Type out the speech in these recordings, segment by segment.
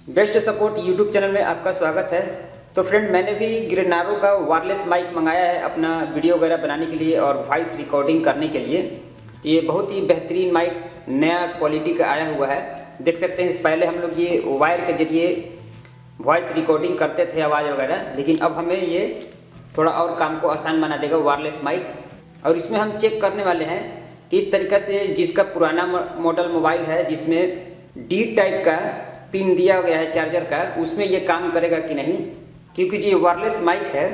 Best support YouTube channel में आपका स्वागत है। तो फ्रेंड, मैंने भी ग्रेनारो का वायरलेस माइक मंगाया है अपना वीडियो वगैरह बनाने के लिए और वॉइस रिकॉर्डिंग करने के लिए। ये बहुत ही बेहतरीन माइक नया क्वालिटी का आया हुआ है। देख सकते हैं, पहले हम लोग ये वायर के जरिए वॉइस रिकॉर्डिंग करते थे आवाज़ वगैरह, लेकिन अब हमें ये थोड़ा और काम को आसान बना देगा वायरलेस माइक। और इसमें हम चेक करने वाले हैं कि इस तरीक़े से जिसका पुराना मॉडल मोबाइल है जिसमें डी टाइप का पिन दिया गया है चार्जर का, उसमें ये काम करेगा कि नहीं। क्योंकि ये वायरलेस माइक है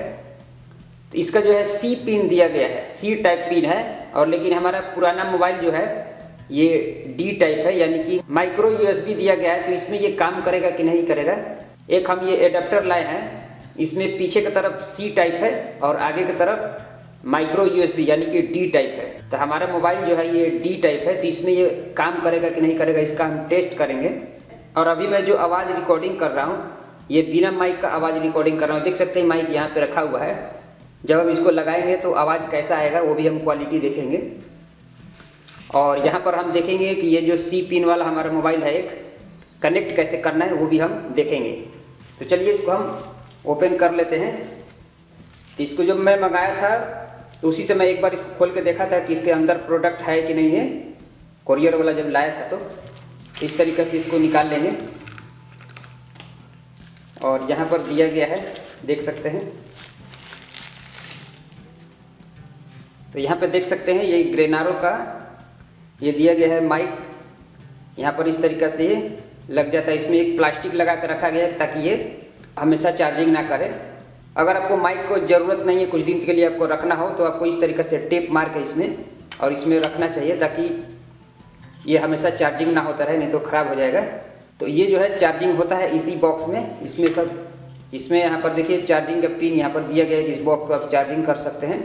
तो इसका जो है सी पिन दिया गया है, सी टाइप पिन है, और लेकिन हमारा पुराना मोबाइल जो है ये डी टाइप है, यानी कि माइक्रो यूएसबी दिया गया है। तो इसमें ये काम करेगा कि नहीं करेगा। एक हम ये एडाप्टर लाए हैं, इसमें पीछे की तरफ सी टाइप है और आगे की तरफ माइक्रो यूएसबी यानी कि डी टाइप है। तो हमारा मोबाइल जो है ये डी टाइप है, तो इसमें ये काम करेगा कि नहीं करेगा, इसका हम टेस्ट करेंगे। और अभी मैं जो आवाज़ रिकॉर्डिंग कर रहा हूँ ये बिना माइक का आवाज़ रिकॉर्डिंग कर रहा हूँ। देख सकते हैं माइक यहाँ पे रखा हुआ है। जब हम इसको लगाएंगे तो आवाज़ कैसा आएगा वो भी हम क्वालिटी देखेंगे। और यहाँ पर हम देखेंगे कि ये जो सी पिन वाला हमारा मोबाइल है एक कनेक्ट कैसे करना है वो भी हम देखेंगे। तो चलिए इसको हम ओपन कर लेते हैं। इसको जब मैं मंगाया था तो उसी से मैं एक बार इसको खोल के देखा था कि इसके अंदर प्रोडक्ट है कि नहीं है। कोरियर वाला जब लाया था तो इस तरीके से इसको निकाल लेंगे। और यहाँ पर दिया गया है, देख सकते हैं। तो यहाँ पे देख सकते हैं ये ग्रेनारो का ये दिया गया है माइक। यहाँ पर इस तरीक़े से लग जाता है। इसमें एक प्लास्टिक लगा कर रखा गया है ताकि ये हमेशा चार्जिंग ना करे। अगर आपको माइक को ज़रूरत नहीं है, कुछ दिन के लिए आपको रखना हो, तो आपको इस तरीके से टेप मार के इसमें और इसमें रखना चाहिए ताकि ये हमेशा चार्जिंग ना होता रहे, नहीं तो ख़राब हो जाएगा। तो ये जो है चार्जिंग होता है इसी बॉक्स में। इसमें सब इसमें यहाँ पर देखिए चार्जिंग का पिन यहाँ पर दिया गया है कि इस बॉक्स को आप चार्जिंग कर सकते हैं।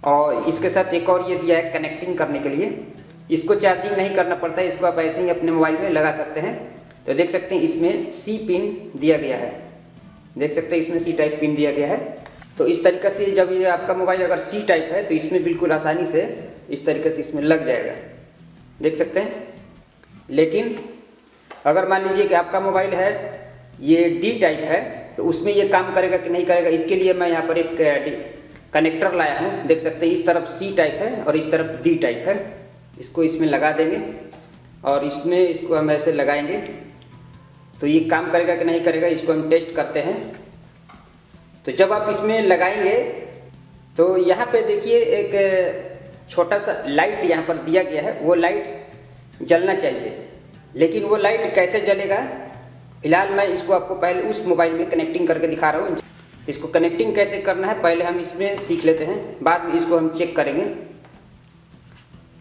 और इसके साथ एक और ये दिया है कनेक्टिंग करने के लिए। इसको चार्जिंग नहीं करना पड़ता है, इसको आप ऐसे ही अपने मोबाइल में लगा सकते हैं। तो देख सकते हैं इसमें सी पिन दिया गया है, देख सकते हैं इसमें सी टाइप पिन दिया गया है। तो इस तरीके से जब ये आपका मोबाइल अगर सी टाइप है तो इसमें बिल्कुल आसानी से इस तरीके से इसमें लग जाएगा, देख सकते हैं। लेकिन अगर मान लीजिए कि आपका मोबाइल है ये डी टाइप है तो उसमें ये काम करेगा कि नहीं करेगा। इसके लिए मैं यहाँ पर एक कनेक्टर लाया हूँ, देख सकते हैं। इस तरफ सी टाइप है और इस तरफ डी टाइप है। इसको इसमें लगा देंगे और इसमें इसको हम ऐसे लगाएंगे तो ये काम करेगा कि नहीं करेगा, इसको हम टेस्ट करते हैं। तो जब आप इसमें लगाएंगे तो यहाँ पे देखिए एक छोटा सा लाइट यहाँ पर दिया गया है, वो लाइट जलना चाहिए। लेकिन वो लाइट कैसे जलेगा, फिलहाल मैं इसको आपको पहले उस मोबाइल में कनेक्टिंग करके दिखा रहा हूँ। इसको कनेक्टिंग कैसे करना है पहले हम इसमें सीख लेते हैं, बाद में इसको हम चेक करेंगे।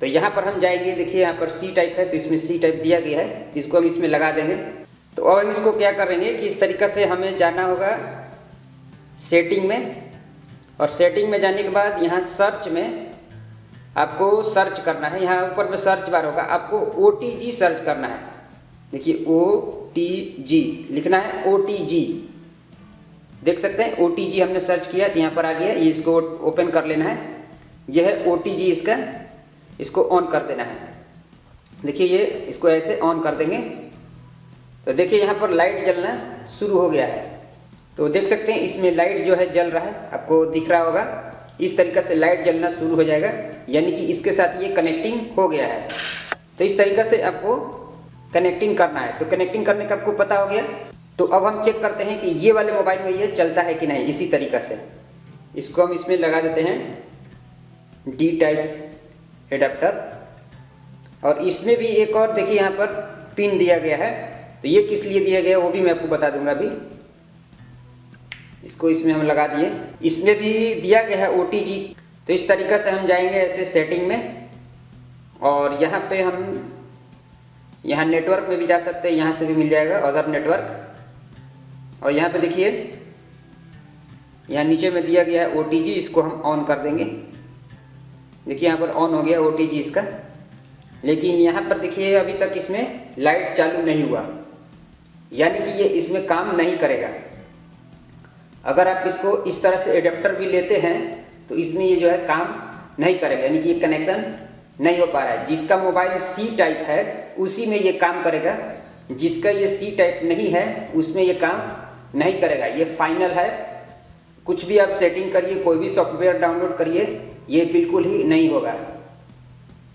तो यहाँ पर हम जाएंगे, देखिए यहाँ पर सी टाइप है तो इसमें सी टाइप दिया गया है, इसको हम इसमें लगा देंगे। तो अब हम इसको क्या करेंगे कि इस तरीक़े से हमें जाना होगा सेटिंग में। और सेटिंग में जाने के बाद यहाँ सर्च में आपको सर्च करना है। यहाँ ऊपर में सर्च बार होगा, आपको OTG सर्च करना है। देखिए OTG लिखना है, OTG देख सकते हैं। OTG हमने सर्च किया तो यहाँ पर आ गया, ये इसको ओपन कर लेना है। यह है OTG, इसका इसको ऑन कर देना है। देखिए ये इसको ऐसे ऑन कर देंगे तो देखिए यहाँ पर लाइट जलना शुरू हो गया है। तो देख सकते हैं इसमें लाइट जो है जल रहा है, आपको दिख रहा होगा। इस तरीके से लाइट जलना शुरू हो जाएगा, यानी कि इसके साथ ये कनेक्टिंग हो गया है। तो इस तरीके से आपको कनेक्टिंग करना है। तो कनेक्टिंग करने का आपको पता हो गया। तो अब हम चेक करते हैं कि ये वाले मोबाइल में ये चलता है कि नहीं। इसी तरीके से इसको हम इसमें लगा देते हैं डी टाइप एडाप्टर। और इसमें भी एक और देखिए यहाँ पर पिन दिया गया है, तो ये किस लिए दिया गया वो भी मैं आपको बता दूंगा अभी। इसको इसमें हम लगा दिए, इसमें भी दिया गया है OTG। तो इस तरीक़े से हम जाएंगे ऐसे सेटिंग में, और यहाँ पे हम यहाँ नेटवर्क में भी जा सकते हैं, यहाँ से भी मिल जाएगा अदर नेटवर्क। और यहाँ पे देखिए यहाँ नीचे में दिया गया है OTG, इसको हम ऑन कर देंगे। देखिए यहाँ पर ऑन हो गया OTG इसका। लेकिन यहाँ पर देखिए अभी तक इसमें लाइट चालू नहीं हुआ, यानी कि ये इसमें काम नहीं करेगा। अगर आप इसको इस तरह से एडाप्टर भी लेते हैं तो इसमें ये जो है काम नहीं करेगा, यानी कि ये कनेक्शन नहीं हो पा रहा है। जिसका मोबाइल सी टाइप है उसी में ये काम करेगा, जिसका ये सी टाइप नहीं है उसमें ये काम नहीं करेगा, ये फाइनल है। कुछ भी आप सेटिंग करिए, कोई भी सॉफ्टवेयर डाउनलोड करिए, ये बिल्कुल ही नहीं होगा।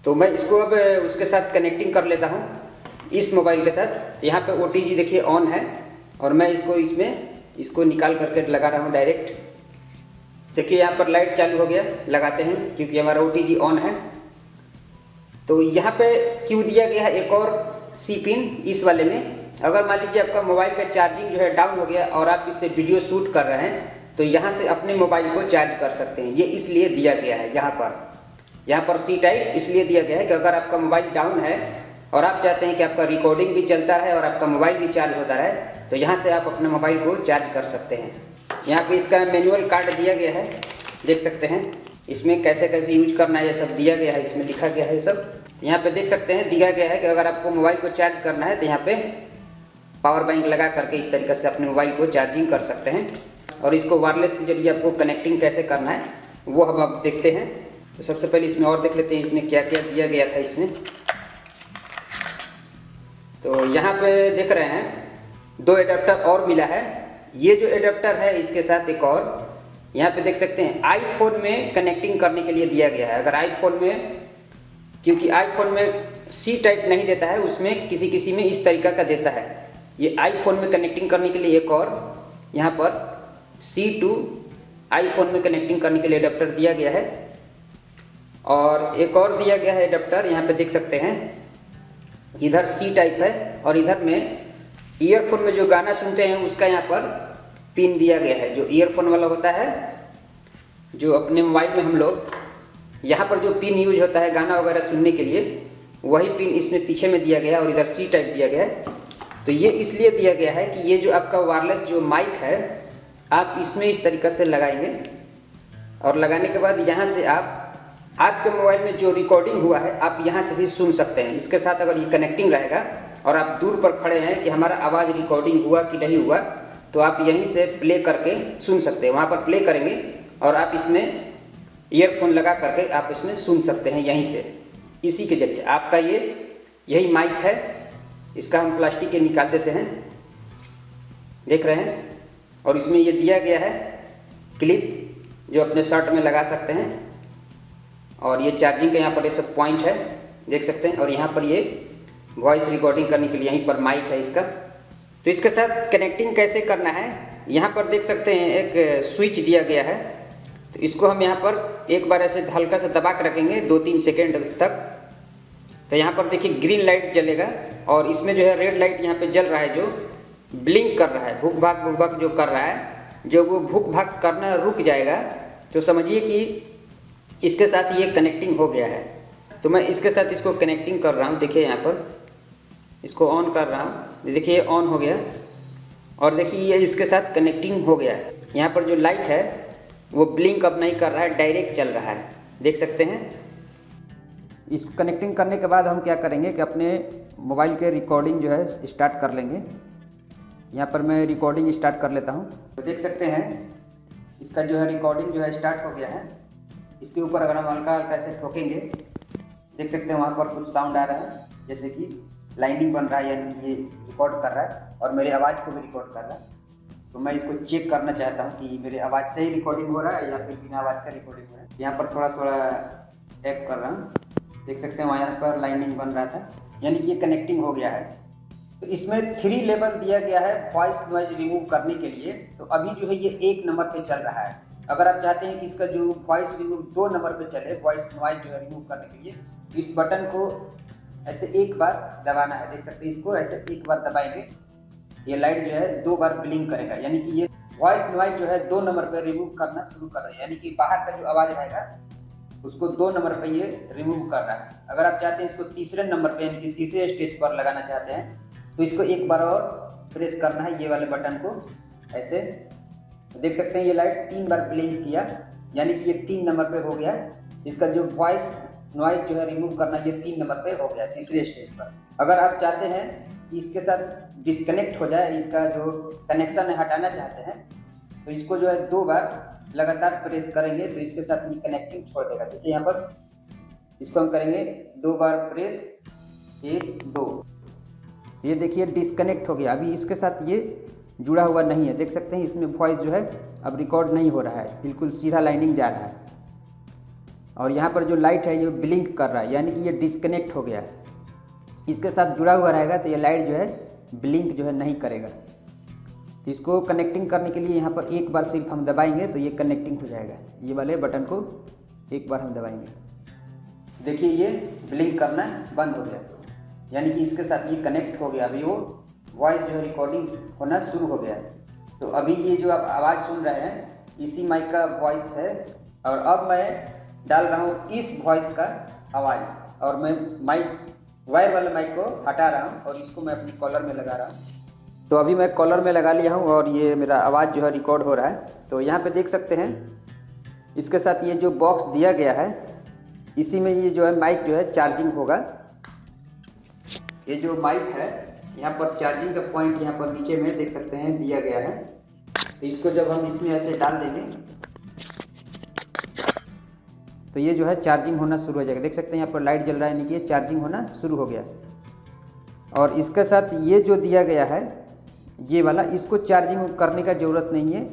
तो मैं इसको अब उसके साथ कनेक्टिंग कर लेता हूँ, इस मोबाइल के साथ। यहाँ पे OTG देखिए ऑन है और मैं इसको निकाल करके लगा रहा हूँ डायरेक्ट। देखिए यहाँ पर लाइट चालू हो गया, लगाते हैं क्योंकि हमारा OTG ऑन है। तो यहाँ पे क्यों दिया गया है एक और सी पिन इस वाले में, अगर मान लीजिए आपका मोबाइल का चार्जिंग जो है डाउन हो गया और आप इससे वीडियो शूट कर रहे हैं तो यहाँ से अपने मोबाइल को चार्ज कर सकते हैं। ये इसलिए दिया गया है यहाँ पर सी टाइप इसलिए दिया गया है कि अगर आपका मोबाइल डाउन है और आप चाहते हैं कि आपका रिकॉर्डिंग भी चलता रहे और आपका मोबाइल भी चार्ज होता रहे, तो यहाँ से आप अपने मोबाइल को चार्ज कर सकते हैं। यहाँ पे इसका मैनुअल कार्ड दिया गया है, देख सकते हैं। इसमें कैसे कैसे यूज करना है ये सब दिया गया है, इसमें लिखा गया है सब। यहाँ पे देख सकते हैं दिया गया है कि अगर आपको मोबाइल को चार्ज करना है तो यहाँ पे पावर बैंक लगा करके इस तरीके से अपने मोबाइल को चार्जिंग कर सकते हैं। और इसको वायरलेस के जरिए आपको कनेक्टिंग कैसे करना है वो हम अब देखते हैं। तो सबसे पहले इसमें और देख लेते हैं इसमें क्या क्या दिया गया था इसमें। तो यहाँ पे देख रहे हैं 2 एडाप्टर और मिला है। ये जो एडाप्टर है इसके साथ एक और यहाँ पे देख सकते हैं आईफोन में कनेक्टिंग करने के लिए दिया गया है। अगर आईफोन में, क्योंकि आईफोन में सी टाइप नहीं देता है, उसमें किसी में इस तरीका का देता है। ये आईफोन में कनेक्टिंग करने के लिए एक और यहाँ पर C2 आईफोन में कनेक्टिंग करने के लिए एडाप्टर दिया गया है। और एक और दिया गया है एडाप्टर, यहाँ पे देख सकते हैं इधर सी टाइप है और इधर में ईयरफोन में जो गाना सुनते हैं उसका यहाँ पर पिन दिया गया है। जो ईयरफोन वाला होता है, जो अपने मोबाइल में हम लोग यहाँ पर जो पिन यूज होता है गाना वगैरह सुनने के लिए, वही पिन इसमें पीछे में दिया गया है और इधर सी टाइप दिया गया है। तो ये इसलिए दिया गया है कि ये जो आपका वायरलेस जो माइक है आप इसमें इस तरीके से लगाएंगे और लगाने के बाद यहाँ से आप आपके मोबाइल में जो रिकॉर्डिंग हुआ है आप यहाँ से भी सुन सकते हैं। इसके साथ अगर ये कनेक्टिंग रहेगा और आप दूर पर खड़े हैं कि हमारा आवाज़ रिकॉर्डिंग हुआ कि नहीं हुआ, तो आप यहीं से प्ले करके सुन सकते हैं। वहाँ पर प्ले करेंगे और आप इसमें ईयरफोन लगा करके आप इसमें सुन सकते हैं यहीं से, इसी के जरिए। आपका ये यही माइक है, इसका हम प्लास्टिक के निकाल देते हैं, देख रहे हैं। और इसमें ये दिया गया है क्लिप जो अपने शर्ट में लगा सकते हैं। और ये चार्जिंग का यहाँ पर ये सब पॉइंट है, देख सकते हैं। और यहाँ पर ये वॉइस रिकॉर्डिंग करने के लिए यहीं पर माइक है इसका। तो इसके साथ कनेक्टिंग कैसे करना है, यहाँ पर देख सकते हैं एक स्विच दिया गया है। तो इसको हम यहाँ पर एक बार ऐसे हल्का से दबा के रखेंगे 2-3 सेकेंड तक। तो यहाँ पर देखिए ग्रीन लाइट जलेगा और इसमें जो है रेड लाइट यहाँ पे जल रहा है, जो ब्लिंक कर रहा है, भूक भाग जो कर रहा है। जब वो भूक भाग करना रुक जाएगा तो समझिए कि इसके साथ ये कनेक्टिंग हो गया है। तो मैं इसके साथ इसको कनेक्टिंग कर रहा हूँ। देखिए यहाँ पर इसको ऑन कर रहा हूँ, देखिए ये ऑन हो गया और देखिए ये इसके साथ कनेक्टिंग हो गया है। यहाँ पर जो लाइट है वो ब्लिंक अब नहीं कर रहा है, डायरेक्ट चल रहा है, देख सकते हैं। इसको कनेक्टिंग करने के बाद हम क्या करेंगे कि अपने मोबाइल के रिकॉर्डिंग जो है स्टार्ट कर लेंगे। यहाँ पर मैं रिकॉर्डिंग स्टार्ट कर लेता हूँ। तो देख सकते हैं इसका जो है रिकॉर्डिंग जो है स्टार्ट हो गया है। इसके ऊपर अगर हम हल्का हल्का ऐसे ठोकेंगे, देख सकते हैं वहाँ पर कुछ साउंड आ रहा है, जैसे कि लाइनिंग बन रहा है, यानी कि ये रिकॉर्ड कर रहा है और मेरे आवाज़ को भी रिकॉर्ड कर रहा है। तो मैं इसको चेक करना चाहता हूँ कि मेरे आवाज़ से ही रिकॉर्डिंग हो रहा है या फिर बिना आवाज़ का रिकॉर्डिंग हो रहा है। यहाँ पर थोड़ा टैप कर रहा हूँ, देख सकते हैं वहाँ पर लाइनिंग बन रहा था, यानी कि ये कनेक्टिंग हो गया है। तो इसमें 3 लेवल दिया गया है वॉइस नॉइज रिमूव करने के लिए। तो अभी जो है ये 1 नंबर पे चल रहा है। अगर आप चाहते हैं कि इसका जो वॉइस रिमूव 2 नंबर पे चले, वॉइस नॉइज जो है रिमूव करने के लिए, तो इस बटन को ऐसे एक बार दबाना है, देख सकते हैं। इसको ऐसे एक बार दबाएंगे, ये लाइट जो है 2 बार ब्लिंक करेगा, यानी कि ये वॉइस नॉइज जो है 2 नंबर पे रिमूव करना शुरू कर रहा है, यानी कि बाहर का जो आवाज़ रहेगा उसको 2 नंबर पे ये रिमूव कर रहा है। अगर आप चाहते हैं इसको तीसरे नंबर पे, यानी कि तीसरे स्टेज पर लगाना चाहते हैं, तो इसको एक बार और प्रेस करना है, ये वाले बटन को ऐसे। तो देख सकते हैं ये लाइट 3 बार ब्लिंक किया, यानी कि ये 3 नंबर पे हो गया। इसका जो वॉइस नॉइज जो है रिमूव करना, ये 3 नंबर पे हो गया, तीसरे स्टेज पर। अगर आप चाहते हैं कि इसके साथ डिस्कनेक्ट हो जाए, इसका जो कनेक्शन है हटाना चाहते हैं, तो इसको जो है 2 बार लगातार प्रेस करेंगे तो इसके साथ ये कनेक्टिंग छोड़ देगा। देखिए यहाँ पर इसको हम करेंगे 2 बार प्रेस, 1 2, ये देखिए डिस्कनेक्ट हो गया, अभी इसके साथ ये जुड़ा हुआ नहीं है। देख सकते हैं इसमें वॉइस जो है अब रिकॉर्ड नहीं हो रहा है, बिल्कुल सीधा लाइनिंग जा रहा है। और यहाँ पर जो लाइट है ये ब्लिंक कर रहा है, यानी कि ये डिस्कनेक्ट हो गया है। इसके साथ जुड़ा हुआ रहेगा तो ये लाइट जो है ब्लिंक जो है नहीं करेगा। तो इसको कनेक्टिंग करने के लिए यहाँ पर एक बार सिर्फ हम दबाएंगे तो ये कनेक्टिंग हो जाएगा। ये वाले बटन को एक बार हम दबाएंगे, देखिए ये ब्लिंक करना बंद हो गया, यानी कि इसके साथ ये कनेक्ट हो गया। अभी वो वॉइस जो है रिकॉर्डिंग होना शुरू हो गया है। तो अभी ये जो आप आवाज़ सुन रहे हैं इसी माइक का वॉइस है, और अब मैं डाल रहा हूँ इस वॉइस का आवाज़, और मैं माइक वायर वाले माइक को हटा रहा हूँ और इसको मैं अपनी कॉलर में लगा रहा हूँ। तो अभी मैं कॉलर में लगा लिया हूँ और ये मेरा आवाज़ जो है रिकॉर्ड हो रहा है। तो यहाँ पे देख सकते हैं इसके साथ ये जो बॉक्स दिया गया है इसी में ये जो है माइक जो है चार्जिंग होगा। ये जो माइक है यहाँ पर चार्जिंग का पॉइंट यहाँ पर नीचे में देख सकते हैं दिया गया है। तो इसको जब हम इसमें ऐसे डाल देंगे तो ये जो है चार्जिंग होना शुरू हो जाएगा। देख सकते हैं यहाँ पर लाइट जल रहा है, यानी कि ये चार्जिंग होना शुरू हो गया। और इसके साथ ये जो दिया गया है ये वाला, इसको चार्जिंग करने का ज़रूरत नहीं है,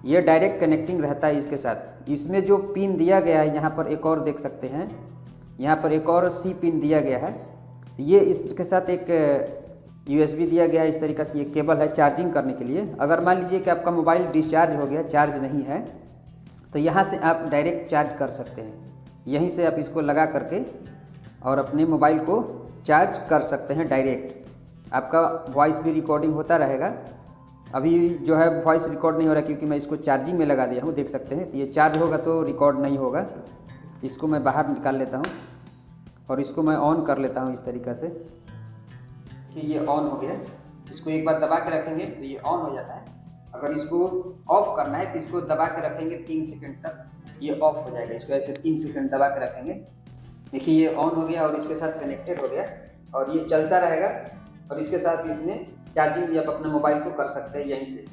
ये डायरेक्ट कनेक्टिंग रहता है इसके साथ। इसमें जो पिन दिया गया है यहाँ पर एक और देख सकते हैं, यहाँ पर एक और सी पिन दिया गया है। ये इसके साथ एक USB दिया गया है, इस तरीक़े से ये केबल है चार्जिंग करने के लिए। अगर मान लीजिए कि आपका मोबाइल डिस्चार्ज हो गया, चार्ज नहीं है, तो यहाँ से आप डायरेक्ट चार्ज कर सकते हैं। यहीं से आप इसको लगा करके और अपने मोबाइल को चार्ज कर सकते हैं डायरेक्ट। आपका वॉइस भी रिकॉर्डिंग होता रहेगा। अभी जो है वॉइस रिकॉर्ड नहीं हो रहा क्योंकि मैं इसको चार्जिंग में लगा दिया हूँ, देख सकते हैं। ये चार्ज होगा तो रिकॉर्ड नहीं होगा। इसको मैं बाहर निकाल लेता हूँ और इसको मैं ऑन कर लेता हूँ इस तरीक़े से कि ये ऑन हो गया। इसको एक बार दबा के रखेंगे तो ये ऑन हो जाता है। अगर इसको ऑफ करना है तो इसको दबा के रखेंगे 3 सेकंड तक, ये ऑफ हो जाएगा। इसको ऐसे 3 सेकंड दबा के रखेंगे, देखिए ये ऑन हो गया और इसके साथ कनेक्टेड हो गया और ये चलता रहेगा। और इसके साथ इसमें चार्जिंग भी आप अपने मोबाइल को कर सकते हैं यहीं से,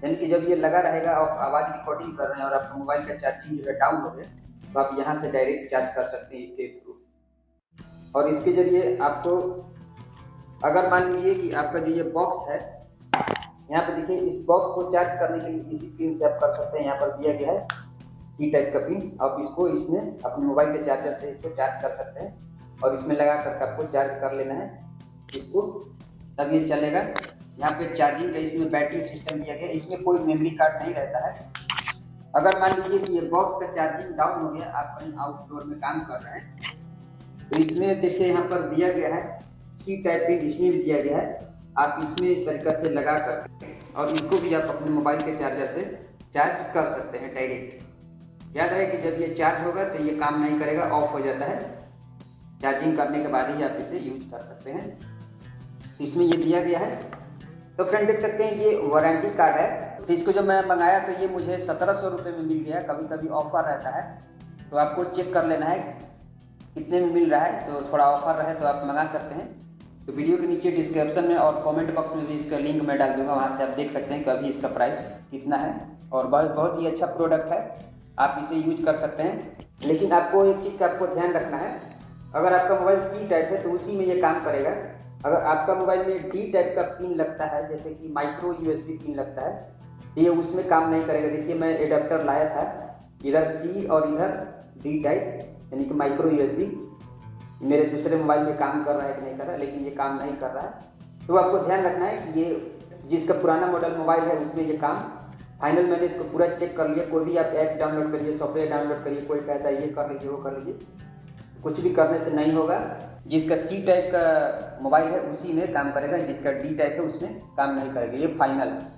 यानी कि जब ये लगा रहेगा और आवाज़ रिकॉर्डिंग कर रहे हैं और आपका मोबाइल का चार्जिंग जो है डाउन हो गया तो आप यहाँ से डायरेक्ट चार्ज कर सकते हैं इसके थ्रू। और इसके जरिए आपको, अगर मान लीजिए कि आपका जो ये बॉक्स है यहाँ पे देखिए, इस बॉक्स को चार्ज करने के लिए इसी पिन से आप कर सकते हैं। यहाँ पर दिया गया है C टाइप का पिन, आप इसको इसमें अपने मोबाइल के चार्जर से इसको चार्ज कर सकते हैं और इसमें लगा करके आपको चार्ज कर लेना है इसको, तब ये चलेगा। यहाँ पे चार्जिंग का इसमें बैटरी सिस्टम दिया गया, इसमें कोई मेमोरी कार्ड नहीं रहता है। अगर मान लीजिए कि ये बॉक्स का चार्जिंग डाउन हो गया, आप कहीं आउटडोर में काम कर रहे हैं, तो इसमें देखिए यहाँ पर दिया गया है C टाइप पिन, इसमें भी दिया गया है। आप इसमें इस तरीके से लगा कर और इसको भी आप अपने मोबाइल के चार्जर से चार्ज कर सकते हैं डायरेक्ट। याद रहे कि जब ये चार्ज होगा तो ये काम नहीं करेगा, ऑफ हो जाता है। चार्जिंग करने के बाद ही आप इसे यूज कर सकते हैं। इसमें ये दिया गया है। तो फ्रेंड देख सकते हैं ये वारंटी कार्ड है। तो इसको जब मैं मंगाया तो ये मुझे 1700 रुपये में मिल गया। कभी कभी ऑफर रहता है तो आपको चेक कर लेना है कितने में मिल रहा है, तो थोड़ा ऑफर रहे तो आप मंगा सकते हैं। तो वीडियो के नीचे डिस्क्रिप्शन में और कमेंट बॉक्स में भी इसका लिंक मैं डाल दूंगा, वहाँ से आप देख सकते हैं कि अभी इसका प्राइस कितना है। और बहुत ही अच्छा प्रोडक्ट है, आप इसे यूज कर सकते हैं। लेकिन आपको एक चीज़ का आपको ध्यान रखना है, अगर आपका मोबाइल C टाइप है तो उसी में ये काम करेगा। अगर आपका मोबाइल में D टाइप का पिन लगता है, जैसे कि माइक्रो USB पिन लगता है, ये उसमें काम नहीं करेगा। देखिए मैं एडाप्टर लाया था, इधर C और इधर D टाइप यानी कि माइक्रो USB, मेरे दूसरे मोबाइल में काम कर रहा है कि नहीं कर रहा है, लेकिन ये काम नहीं कर रहा है। तो आपको ध्यान रखना है कि ये जिसका पुराना मॉडल मोबाइल है उसमें ये काम फाइनल। मैंने इसको पूरा चेक कर लिया। कोई भी आप ऐप डाउनलोड करिए, सॉफ्टवेयर डाउनलोड करिए, कोई कहता है ये कर लीजिए वो कर लीजिए, कुछ भी करने से नहीं होगा। जिसका C टाइप का मोबाइल है उसी में काम करेगा, जिसका D टाइप है उसमें काम नहीं करेगा। ये फाइनल है।